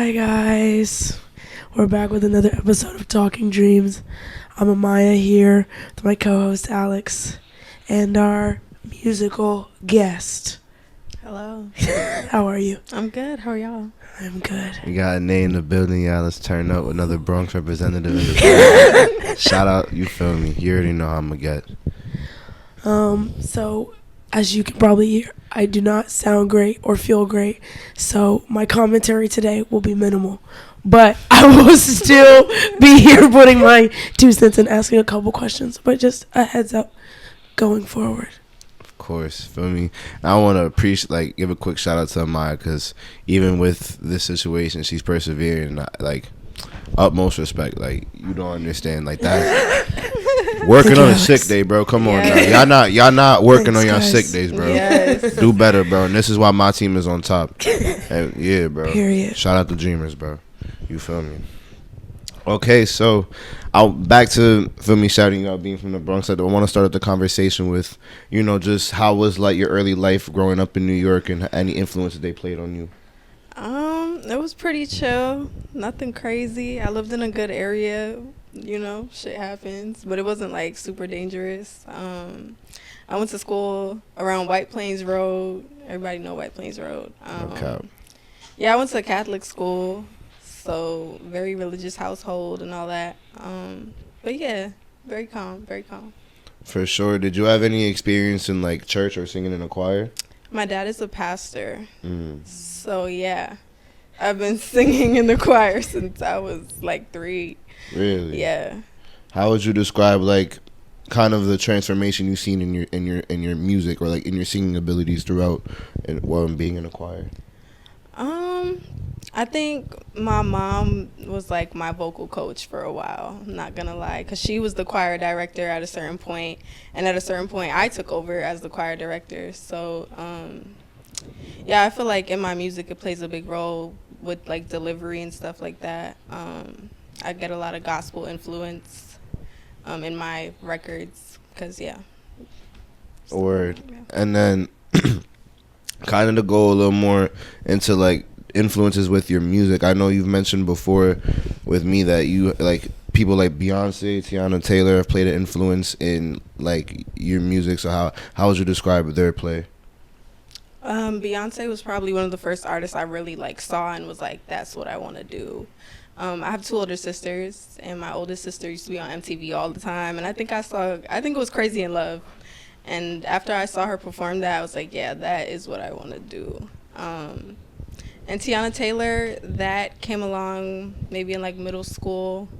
Hi guys, we're back with another episode of Talking Dreams. I'm Amaya here with my co-host Alex and our musical guest. Hello. How are you? I'm good. How are y'all? I'm good. You got a name in the building, y'all. Let's turn up another Bronx representative in the building. Shout out, you feel me? You already know how I'm gonna get. So as you can probably hear, I do not sound great or feel great, so my commentary today will be minimal. But I will still be here putting my 2 cents and asking a couple questions. But just a heads up going forward. Of course, feel me? I want to give a quick shout out to Amaya, because even with this situation, she's persevering. Utmost respect. Like, you don't understand. Like, that. Working on a sick day, bro. Come on now. Y'all not working on your sick days, bro. Yes. Do better, bro. And this is why my team is on top. And yeah, bro. Period. Shout out to Dreamers, bro. You feel me? Okay, so back to, feel me, shouting out being from the Bronx. I want to start up the conversation with, just how was like your early life growing up in New York and any influences they played on you? It was pretty chill. Nothing crazy. I lived in a good area. Shit happens, but it wasn't like super dangerous. I went to school around White Plains Road. Everybody know White Plains Road. Okay. Yeah, I went to a Catholic school, so very religious household and all that. But yeah, very calm, very calm. For sure. Did you have any experience in like church or singing in a choir? My dad is a pastor, so yeah, I've been singing in the choir since I was like 3. Really? Yeah. How would you describe like kind of the transformation you've seen in your music or like in your singing abilities throughout and while being in a choir? I think my mom was like my vocal coach for a while. I'm not gonna lie, because she was the choir director at a certain point, and at a certain point I took over as the choir director. So yeah, I feel like in my music it plays a big role with like delivery and stuff like that. I get a lot of gospel influence in my records, because yeah. Word. Yeah. And then kind of to go a little more into like influences with your music. I know you've mentioned before with me that you like people like Beyonce, Tiana Taylor have played an influence in like your music. So how would you describe their play? Beyonce was probably one of the first artists I really like saw and was like, that's what I want to do. I have 2 older sisters, and my oldest sister used to be on MTV all the time, and I think it was Crazy in Love. And after I saw her perform that, I was like, yeah, that is what I want to do. And Tiana Taylor, that came along maybe in like middle school,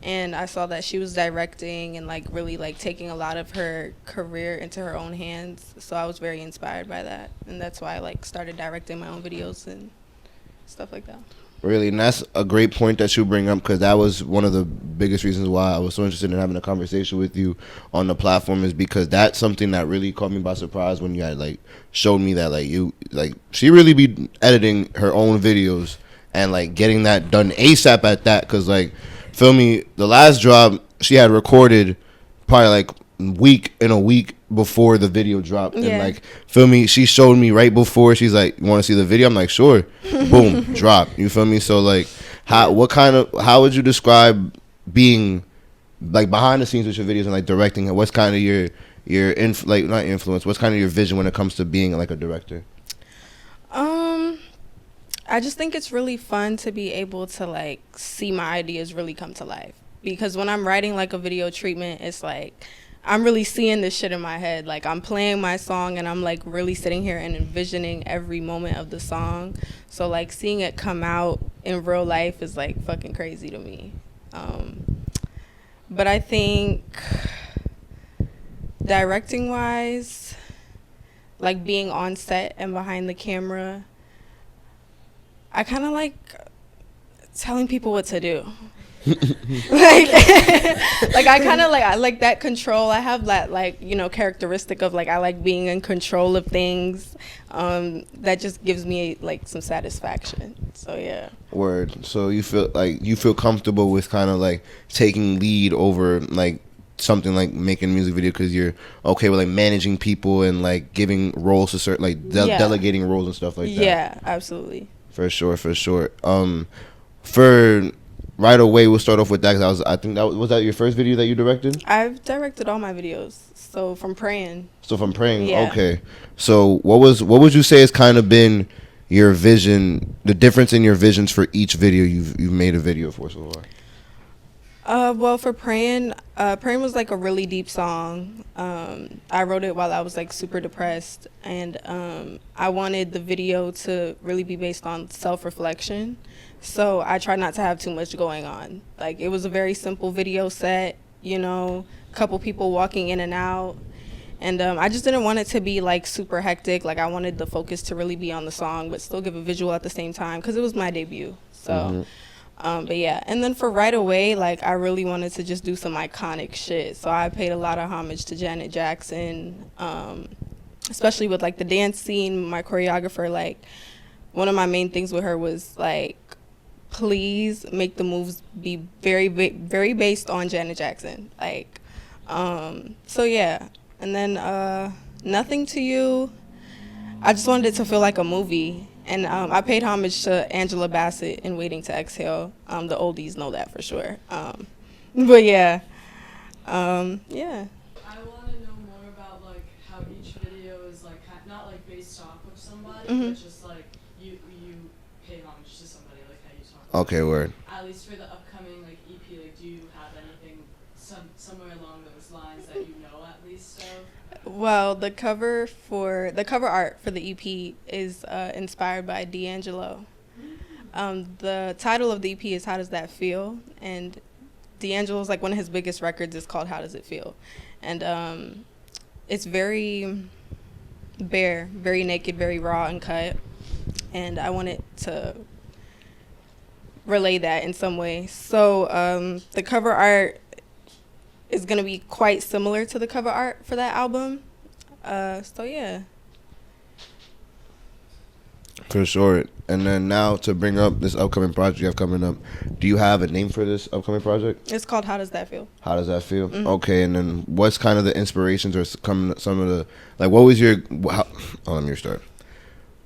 and I saw that she was directing and like really like taking a lot of her career into her own hands. So I was very inspired by that, and that's why I like started directing my own videos and stuff like that. Really, and that's a great point that you bring up, because that was one of the biggest reasons why I was so interested in having a conversation with you on the platform, is because that's something that really caught me by surprise when you had like showed me that she really be editing her own videos and like getting that done ASAP at that, because like feel me, the last job she had recorded probably like a week before the video dropped. Yeah. And like feel me, she showed me right before. She's like, you want to see the video? I'm like, sure. Boom, drop. You feel me? So like how would you describe being like behind the scenes with your videos and like directing? What's kind of your not influence, what's kind of your vision when it comes to being like a director? I just think it's really fun to be able to like see my ideas really come to life, because when I'm writing like a video treatment, it's like I'm really seeing this shit in my head. Like, I'm playing my song and I'm like really sitting here and envisioning every moment of the song. So like seeing it come out in real life is like fucking crazy to me. But I think directing wise, like being on set and behind the camera, I kind of like telling people what to do. I like that control. I have that characteristic of like I like being in control of things. That just gives me like some satisfaction. So yeah. Word. So you feel comfortable with kind of like taking lead over like something like making a music video, because you're okay with like managing people and like giving roles to certain like delegating roles and stuff like that. Yeah, absolutely. For sure, for sure. For right away, we'll start off with that. 'Cause I think that was that your first video that you directed. I've directed all my videos. So from praying. So from praying, Yeah. okay. So what would you say has kind of been your vision, the difference in your visions for each video you've made a video for so far? Well, for praying, praying was like a really deep song. I wrote it while I was like super depressed, and I wanted the video to really be based on self-reflection. So I tried not to have too much going on. Like, it was a very simple video set, you know, a couple people walking in and out. And I just didn't want it to be like super hectic. Like, I wanted the focus to really be on the song, but still give a visual at the same time, because it was my debut. So, but yeah. And then for Right Away, like, I really wanted to just do some iconic shit. So I paid a lot of homage to Janet Jackson, especially with like the dance scene. My choreographer, like, one of my main things with her was like, please make the moves be very, very based on Janet Jackson. Like, so yeah. And then Nothing to You, I just wanted it to feel like a movie. And I paid homage to Angela Bassett in Waiting to Exhale. The oldies know that for sure. But yeah. Yeah. I want to know more about like how each video is like not like based off of somebody, but just like you pay homage to somebody, like how you talk about. Okay, word. At least for the upcoming like EP, like do you have anything somewhere along those lines that you know at least of? Well, the cover art for the EP is inspired by D'Angelo. The title of the EP is How Does That Feel? And D'Angelo's like one of his biggest records is called How Does It Feel? And it's very bare, very naked, very raw and cut. And I wanted to relay that in some way. So the cover art is going to be quite similar to the cover art for that album. So yeah. For sure. And then now to bring up this upcoming project you have coming up, do you have a name for this upcoming project? It's called How Does That Feel? How does that feel? Okay, and then what's kind of the inspirations or some of the, like, what was your, let me start.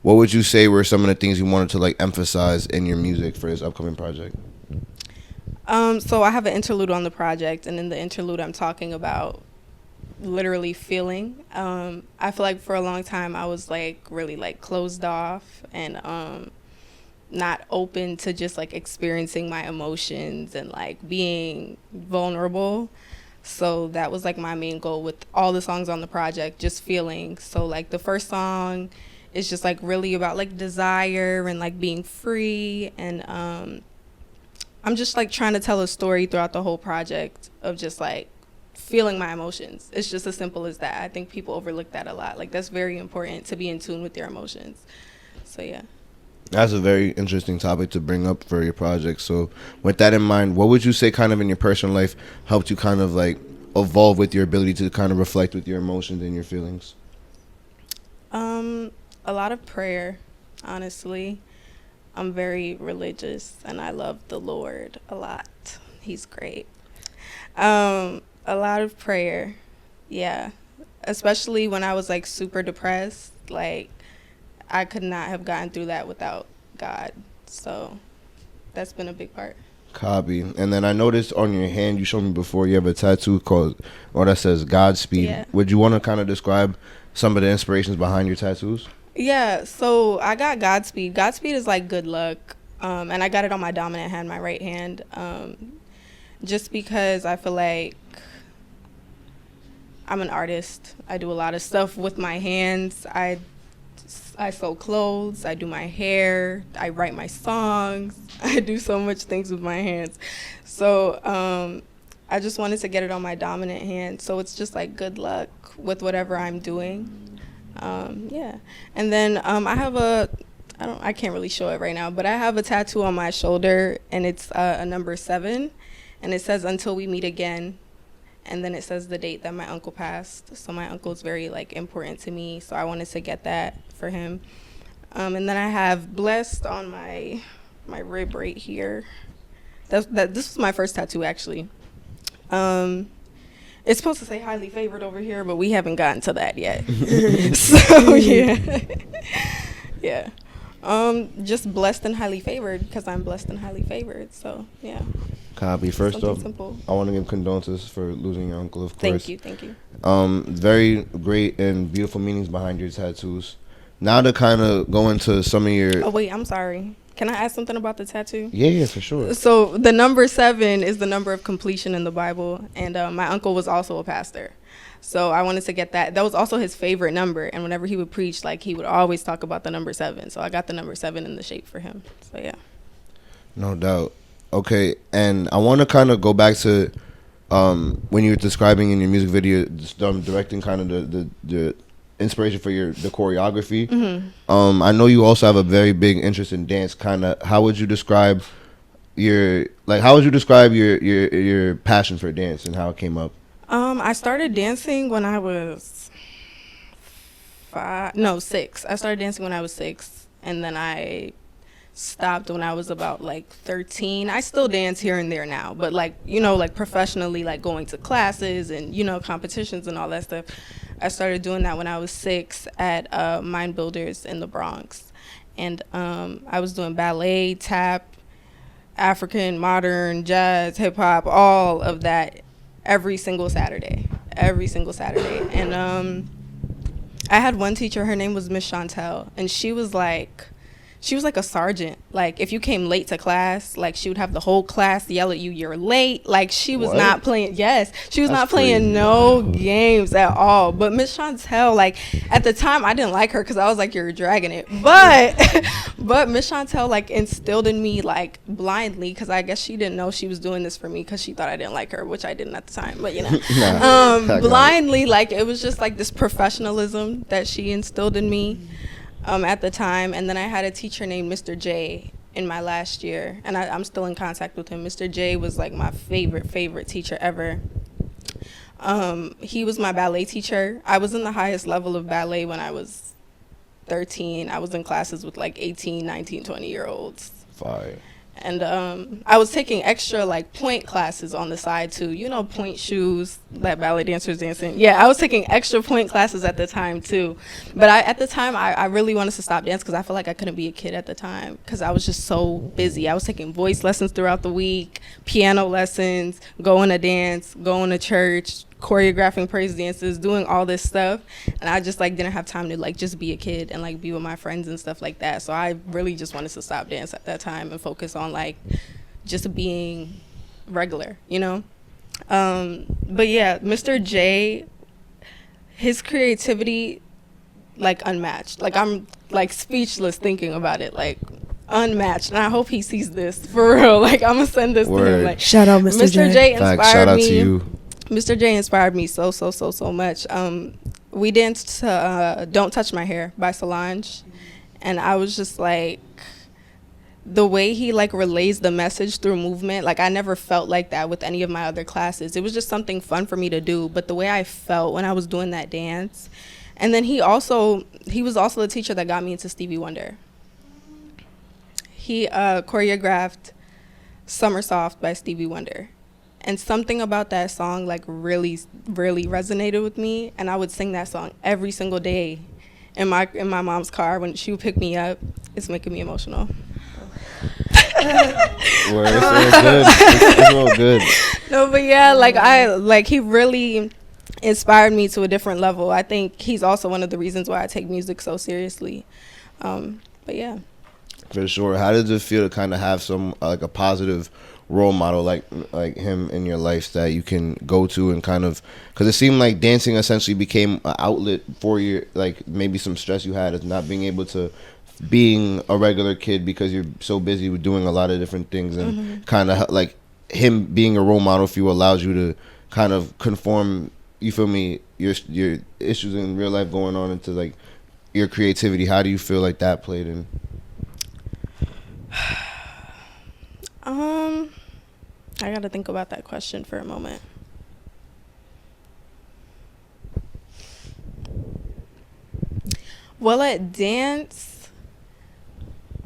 What would you say were some of the things you wanted to like emphasize in your music for this upcoming project? So I have an interlude on the project, and in the interlude I'm talking about literally feeling. I feel like for a long time I was like really like closed off and not open to just like experiencing my emotions and like being vulnerable. So that was like my main goal with all the songs on the project, just feeling. So like the first song is just like really about like desire and like being free, and I'm just like trying to tell a story throughout the whole project of just like feeling my emotions. It's just as simple as that. I think people overlook that a lot. Like, that's very important, to be in tune with your emotions. So yeah. That's a very interesting topic to bring up for your project. So with that in mind, what would you say kind of in your personal life helped you kind of like evolve with your ability to kind of reflect with your emotions and your feelings? A lot of prayer, honestly. I'm very religious and I love the Lord a lot. He's great. A lot of prayer. Yeah. Especially when I was like super depressed. Like, I could not have gotten through that without God. So that's been a big part. Copy. And then I noticed on your hand, you showed me before, you have a tattoo called, or that says Godspeed. Yeah. Would you want to kind of describe some of the inspirations behind your tattoos? Yeah, so I got Godspeed. Godspeed is like good luck. And I got it on my dominant hand, my right hand. Just because I feel like I'm an artist. I do a lot of stuff with my hands. I sew clothes, I do my hair, I write my songs. I do so much things with my hands. So I just wanted to get it on my dominant hand. So it's just like good luck with whatever I'm doing. Yeah. And then I have I can't really show it right now, but I have a tattoo on my shoulder, and it's a number 7, and it says "Until We Meet Again," and then it says the date that my uncle passed. So my uncle is very like important to me, so I wanted to get that for him. And then I have "Blessed" on my rib right here. This was my first tattoo, actually. It's supposed to say "highly favored" over here, but we haven't gotten to that yet. So yeah. Yeah. Just blessed and highly favored because I'm blessed and highly favored. So yeah. Copy. First Something off, simple. I want to give condolences for losing your uncle, of course. Thank you. Very great and beautiful meanings behind your tattoos. Now to kind of go into some of your... Oh wait, I'm sorry. Can I ask something about the tattoo? Yeah, for sure. So the number 7 is the number of completion in the Bible, and my uncle was also a pastor. So I wanted to get that. That was also his favorite number, and whenever he would preach, like he would always talk about the number 7. So I got the number 7 in the shape for him. So yeah. No doubt. Okay, and I want to kind of go back to when you were describing in your music video, directing kind of the inspiration for the choreography. Mm-hmm. I know you also have a very big interest in dance. Kind of, how would you describe your passion for dance and how it came up? I started dancing when I was 6. I started dancing when I was 6, and then I stopped when I was about like 13. I still dance here and there now, but like, you know, like professionally, like going to classes and, you know, competitions and all that stuff. I started doing that when I was 6 at Mind Builders in the Bronx. And I was doing ballet, tap, African, modern, jazz, hip hop, all of that every single Saturday. And I had one teacher, her name was Miss Chantel, and she was like a sergeant. Like, if you came late to class, like, she would have the whole class yell at you, you're late. Like, she was not playing, she was not playing no games at all. But Miss Chantel, like, at the time, I didn't like her because I was like, you're dragging it. But Miss Chantel, like, instilled in me, like, blindly, because I guess she didn't know she was doing this for me because she thought I didn't like her, which I didn't at the time. But, you know, blindly, like, it was just, like, this professionalism that she instilled in me. At the time, and then I had a teacher named Mr. J in my last year, and I'm still in contact with him. Mr. J was like my favorite teacher ever. He was my ballet teacher. I was in the highest level of ballet when I was 13. I was in classes with like 18, 19, 20-year-olds. Fire. And I was taking extra like point classes on the side too. You know, point shoes that ballet dancers dancing. Yeah, I was taking extra point classes at the time too. But at the time, I really wanted to stop dance because I felt like I couldn't be a kid at the time because I was just so busy. I was taking voice lessons throughout the week, piano lessons, going to dance, going to church, choreographing praise dances, doing all this stuff, and I just like didn't have time to like just be a kid and like be with my friends and stuff like that. So I really just wanted to stop dance at that time and focus on like just being regular, you know. But yeah, Mr. J, his creativity, like unmatched. Like I'm like speechless thinking about it, like unmatched. And I hope he sees this for real. Like I'm gonna send this to him. Like shout out Mr. J. inspired Fact, shout out me. to you. Mr. J inspired me so much. We danced to Don't Touch My Hair by Solange, and I was just like, the way he like relays the message through movement, like I never felt like that with any of my other classes. It was just something fun for me to do, but the way I felt when I was doing that dance. And then he was also the teacher that got me into Stevie Wonder. He choreographed Summer Soft by Stevie Wonder. And something about that song like really resonated with me, and I would sing that song every single day in my mom's car when she would pick me up. It's making me emotional. It's all good. No, but yeah, he really inspired me to a different level. I think he's also one of the reasons why I take music so seriously. But yeah. For sure. How does it feel to kind of have some like a positive role model like him in your life that you can go to and kind of, because it seemed like dancing essentially became an outlet for your, like maybe some stress you had as not being able to being a regular kid because you're so busy with doing a lot of different things, and kind of like him being a role model for you allows you to kind of conform, you feel me, your issues in real life going on into like your creativity. How do you feel like that played in? I gotta think about that question for a moment. Well, at dance,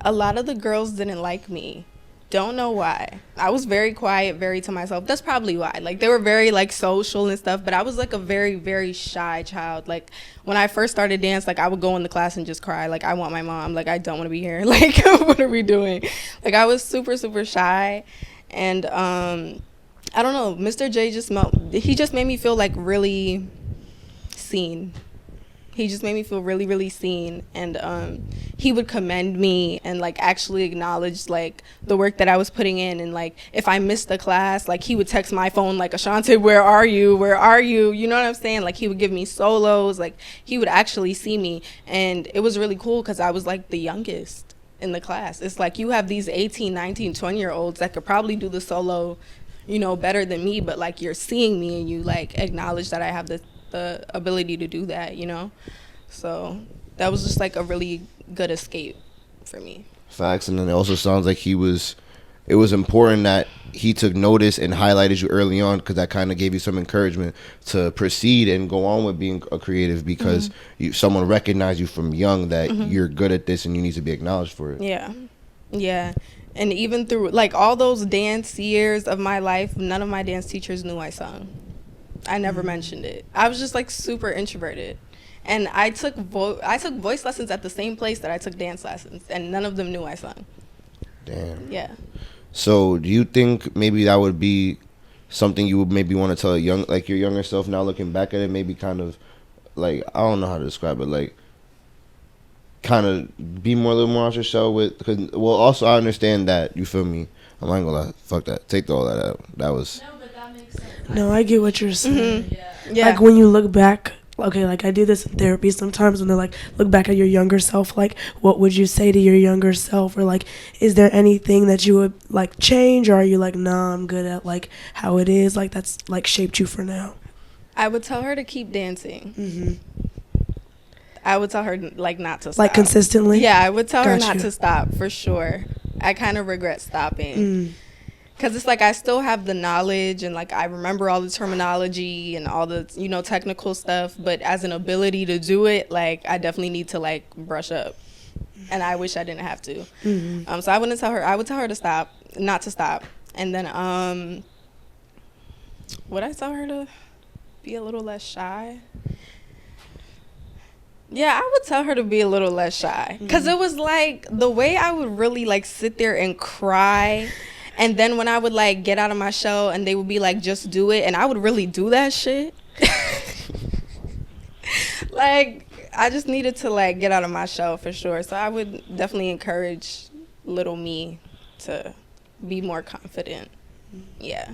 a lot of the girls didn't like me don't know why. I was very quiet, very to myself. That's probably why. Like, they were very, like, social and stuff, but I was, like, a very, very shy child. Like, when I first started dance, like, I would go in the class and just cry. Like, I want my mom. Like, I don't want to be here. Like, what are we doing? Like, I was super, super shy. And, I don't know. Mr. J he just made me feel, like, really seen. He just made me feel really, really seen. And he would commend me and, like, actually acknowledge, like, the work that I was putting in. And, like, if I missed the class, like, he would text my phone, like, Ashante, where are you? Where are you? You know what I'm saying? Like, he would give me solos. Like, he would actually see me. And it was really cool because I was, like, the youngest in the class. It's like you have these 18, 19, 20-year-olds that could probably do the solo, you know, better than me. But, like, you're seeing me and you, like, acknowledge that I have the ability to do that, you know? So that was just like a really good escape for me. Facts. And then it also sounds like it was important that he took notice and highlighted you early on, because that kind of gave you some encouragement to proceed and go on with being a creative, because someone recognized you from young that you're good at this and you need to be acknowledged for it. Yeah. And even through, like, all those dance years of my life, none of my dance teachers knew I sung. I never mentioned it. I was just, like, super introverted. And I took voice lessons at the same place that I took dance lessons, and none of them knew I sung. Damn. Yeah. So do you think maybe that would be something you would maybe want to tell your younger self now, looking back at it, maybe kind of, like, I don't know how to describe it, like, kind of be a little more on your show with, because, well, also I understand that, you feel me? I'm not gonna lie, fuck that. Take all that out. That was... No, but that makes sense. No, I get what you're saying. Yeah. Like, when you look back, okay, like, I do this in therapy sometimes when they're like, look back at your younger self, like, what would you say to your younger self? Or, like, is there anything that you would, like, change? Or are you like, nah, I'm good at, like, how it is? Like, that's, like, shaped you for now. I would tell her to keep dancing. Mm-hmm. I would tell her, like, not to stop. Like, consistently? Yeah, I would tell her not you. to stop, for sure. I kind of regret stopping. Because it's like I still have the knowledge and, like, I remember all the terminology and all the, you know, technical stuff. But as an ability to do it, like, I definitely need to, like, brush up. And I wish I didn't have to. So I would tell her to stop, not to stop. And then would I tell her to be a little less shy? Yeah, I would tell her to be a little less shy. Because it was, like, the way I would really, like, sit there and cry. And then when I would, like, get out of my shell and they would be like, just do it. And I would really do that shit. Like, I just needed to, like, get out of my shell for sure. So I would definitely encourage little me to be more confident. Yeah.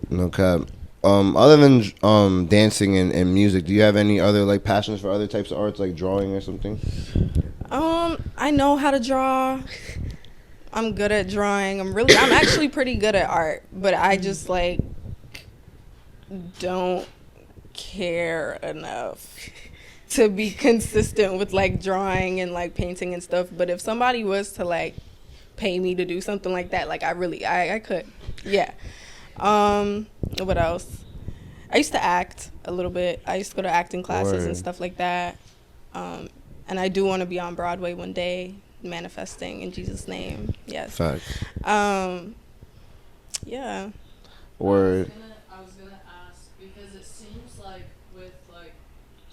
No cap. Other than dancing and music, do you have any other, like, passions for other types of arts, like drawing or something? I know how to draw. I'm good at drawing. I'm actually pretty good at art, but I just, like, don't care enough to be consistent with, like, drawing and, like, painting and stuff. But if somebody was to, like, pay me to do something like that, like, I could. Yeah. What else? I used to act a little bit. I used to go to acting classes and stuff like that. And I do want to be on Broadway one day, manifesting in Jesus' name. Yes. Fact. Yeah. Word. I was gonna ask, because it seems like with, like,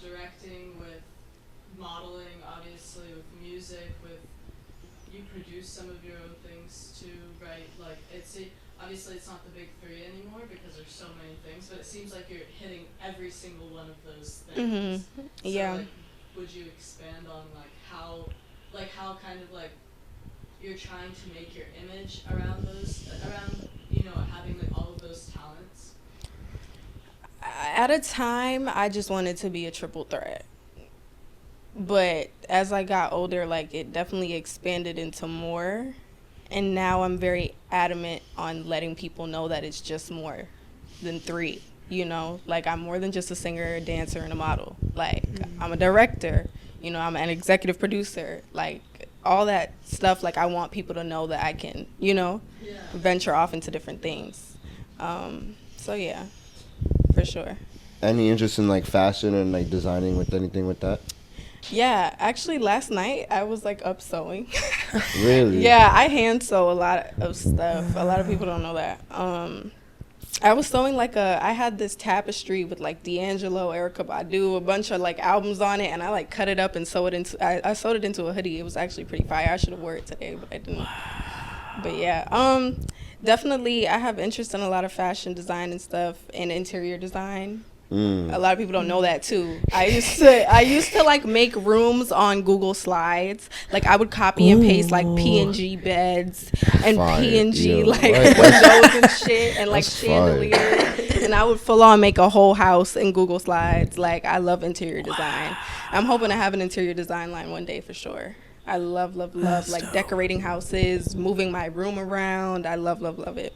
directing, with modeling, obviously with music, with, you produce some of your own things too, right? Like, obviously it's not the big three anymore because there's so many things, but it seems like you're hitting every single one of those things. So, Yeah. like, would you expand on, like, how kind of, like, you're trying to make your image around you know, having, like, all of those talents? At a time, I just wanted to be a triple threat. But as I got older, like, it definitely expanded into more. And now I'm very adamant on letting people know that it's just more than three, you know? Like, I'm more than just a singer, a dancer, and a model. Like, I'm a director, you know, I'm an executive producer. Like, all that stuff, like, I want people to know that I can, you know, venture off into different things. So, yeah, for sure. Any interest in, like, fashion and, like, designing with anything with that? Yeah, actually last night I was like up sewing. Really? Yeah, I hand sew a lot of stuff. A lot of people don't know that. I was sewing I had this tapestry with like D'Angelo, Erykah Badu, a bunch of like albums on it, and I like cut it up and I sewed it into a hoodie. It was actually pretty fire. I should have wore it today, but I didn't. But yeah, definitely I have interest in a lot of fashion design and stuff and interior design. A lot of people don't know that too. I used to like make rooms on Google Slides. Like I would copy and paste like P&G beds and Fire. P&G Yo, like right. windows and shit and like That's fire. chandeliers. And I would full on make a whole house in Google Slides. Like I love interior design. I'm hoping to have an interior design line one day for sure. I love That's like dope. decorating houses, moving my room around. I love it.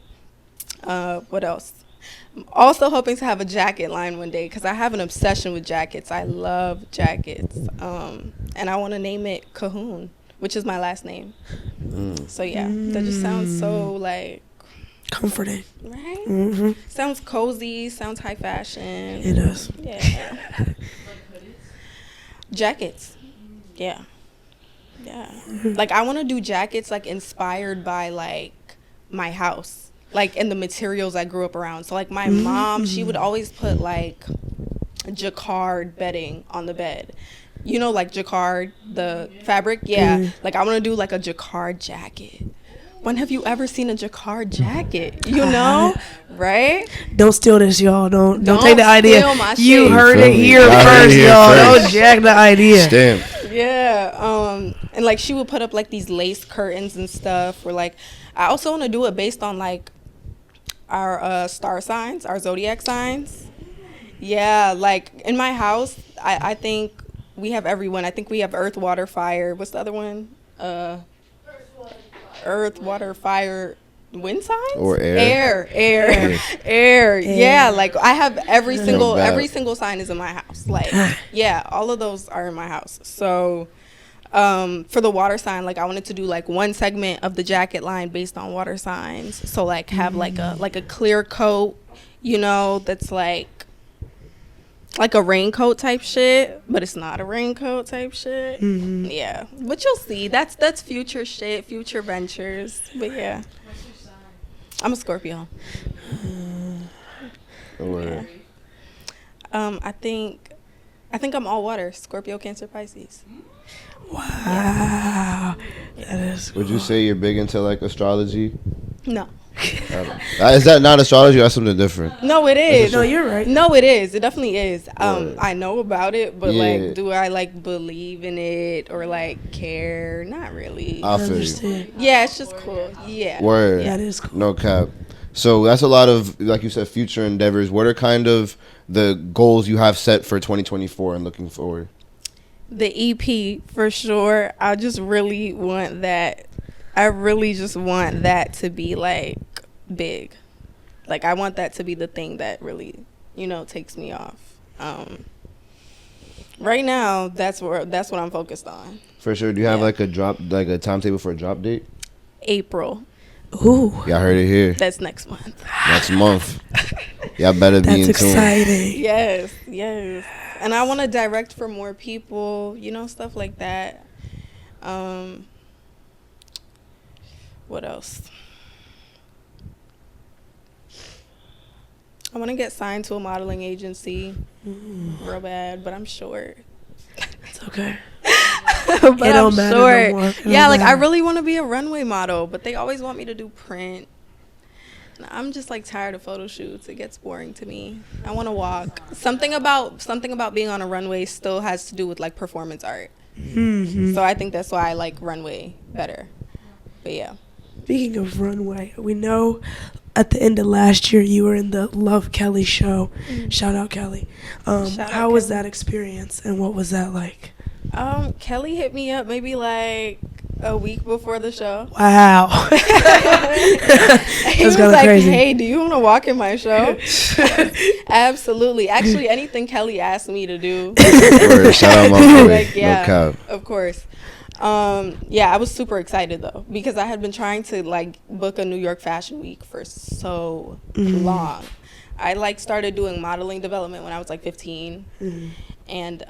What else? I'm also hoping to have a jacket line one day because I have an obsession with jackets. I love jackets. And I want to name it Cahoon, which is my last name. So yeah, that just sounds so like Comforting. right. Mm-hmm. Sounds cozy. Sounds high fashion. It does. Yeah. Like hoodies? Jackets. Yeah. Yeah. Like I want to do jackets like inspired by like my house, like in the materials I grew up around. So like my mom, she would always put like jacquard bedding on the bed. You know, like jacquard, the fabric. Yeah. Like I want to do like a jacquard jacket. When have you ever seen a jacquard jacket? You know, right? Don't steal this, y'all. Don't Don't take the idea. steal my You shit. heard You it feel me? here Y'all heard it first, here y'all. first. Don't jack the idea. Stamp. Yeah, and like she would put up like these lace curtains and stuff. Or like, I also want to do it based on like our star signs, our zodiac signs. Yeah, like in my house, I think we have everyone. I think we have Earth, Water, Fire. What's the other one? Earth, Water, Fire, wind signs Or air. Air. Yeah, like I have every bad. single sign is in my house. Like yeah, all of those are in my house. So for the water sign, like I wanted to do like one segment of the jacket line based on water signs. So like have like a clear coat, you know, that's like a raincoat type shit, but it's not a raincoat type shit. Yeah, but you'll see. That's future shit, future ventures. But yeah, What's your sign? I'm a Scorpio. Or I think I'm all water. Scorpio, Cancer, Pisces. Wow. That is would you say you're big into like astrology? No. Is that not astrology or that's something different? No, it is. No, you're right. No, it is. It definitely is. Word. I know about it, but Yeah. like, do I like believe in it or like care? Not really. I I feel you. understand. Yeah, it's just cool. Yeah. Word. That is cool. No cap. So that's a lot of, like you said, future endeavors. What are kind of the goals you have set for 2024 and looking forward? The EP for sure. I just really want that. I really just want that to be like big. Like I want that to be the thing that really, you know, takes me off. Right now, that's what I'm focused on. For sure. Do you have Yeah. like a timetable for a drop date? April. Ooh, Y'all heard it here. That's next month. Next month. Y'all better be that's in tune. exciting. Yes. And I want to direct for more people, you know, stuff like that. What else? I want to get signed to a modeling agency real bad, but I'm short. It's okay. But It don't I'm matter no short. more. It Yeah, don't like I matter. really want to be a runway model, but they always want me to do print. And I'm just like tired of photo shoots. It gets boring to me. I want to walk. Something about being on a runway still has to do with like performance art. So I think that's why I like runway better. But yeah. Speaking of runway, we know at the end of last year you were in the Love Kelly show. Shout out Kelly. Shout out How was Kelly. that experience and what was that like? Kelly hit me up maybe like a week before the show. Wow. He was kinda like, crazy. "Hey, do you want to walk in my show?" Absolutely. Actually, anything Kelly asked me to do, Word. Shout out my boy. like, yeah, No cap. of course. Yeah, I was super excited though because I had been trying to like book a New York Fashion Week for so long. I like started doing modeling development when I was like 15. and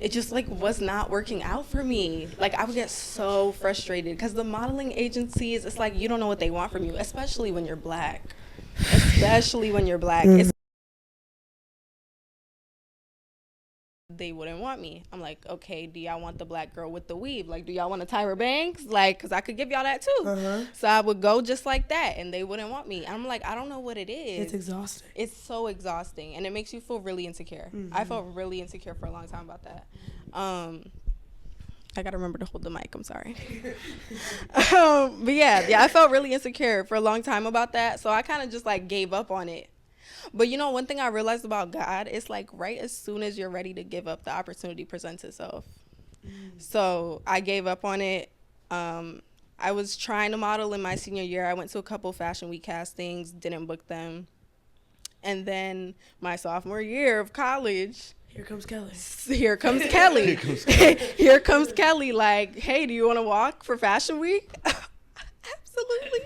it just like was not working out for me. Like I would get so frustrated because the modeling agencies, it's like you don't know what they want from you, especially when you're black. Especially when you're black. It's they wouldn't want me. I'm like, okay, do y'all want the black girl with the weave? Like, do y'all want a Tyra Banks? Like, because I could give y'all that too. So I would go just like that, and they wouldn't want me. I'm like, I don't know what it is. It's exhausting. It's so exhausting, and it makes you feel really insecure. I felt really insecure for a long time about that. I gotta remember to hold the mic. I'm sorry. But yeah, I felt really insecure for a long time about that. So I kind of just like gave up on it. But you know, one thing I realized about God is like right as soon as you're ready to give up, the opportunity presents itself. So I gave up on it. I was trying to model in my senior year. I went to a couple Fashion Week castings, didn't book them. And then my sophomore year of college, Here comes Kelly. Here comes Kelly. Here comes Kelly. Like, hey, do you want to walk for Fashion Week? Absolutely.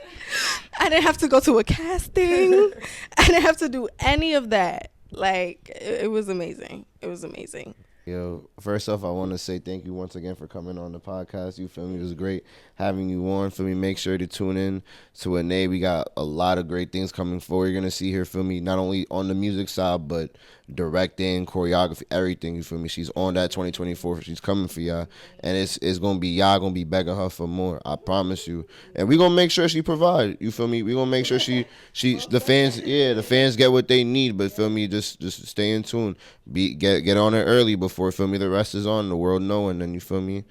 I didn't have to go to a casting. I didn't have to do any of that. Like, it was amazing. It was amazing. Yo, first off, I want to say thank you once again for coming on the podcast. You feel me? It was great having you on. Feel me? Make sure to tune in to Newew. We got a lot of great things coming forward. You're gonna see her. Feel me? Not only on the music side, but directing, choreography, everything. You feel me? She's on that 2024. She's coming for y'all, and it's gonna be y'all gonna be begging her for more. I promise you. And we gonna make sure she provide. You feel me? We gonna make sure the fans get what they need. But feel me? Just stay in tune. Get on it early before, feel me, the rest is on, the world know, and then you feel me,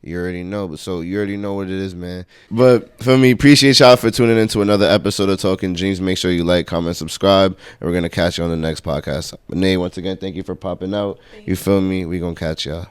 you already know. But so you already know what it is, man. But feel me, appreciate y'all for tuning into another episode of Talking Dreams. Make sure you like, comment, subscribe, and we're gonna catch you on the next podcast. But Newew, once again, thank you for popping out. You feel me? We gonna catch y'all.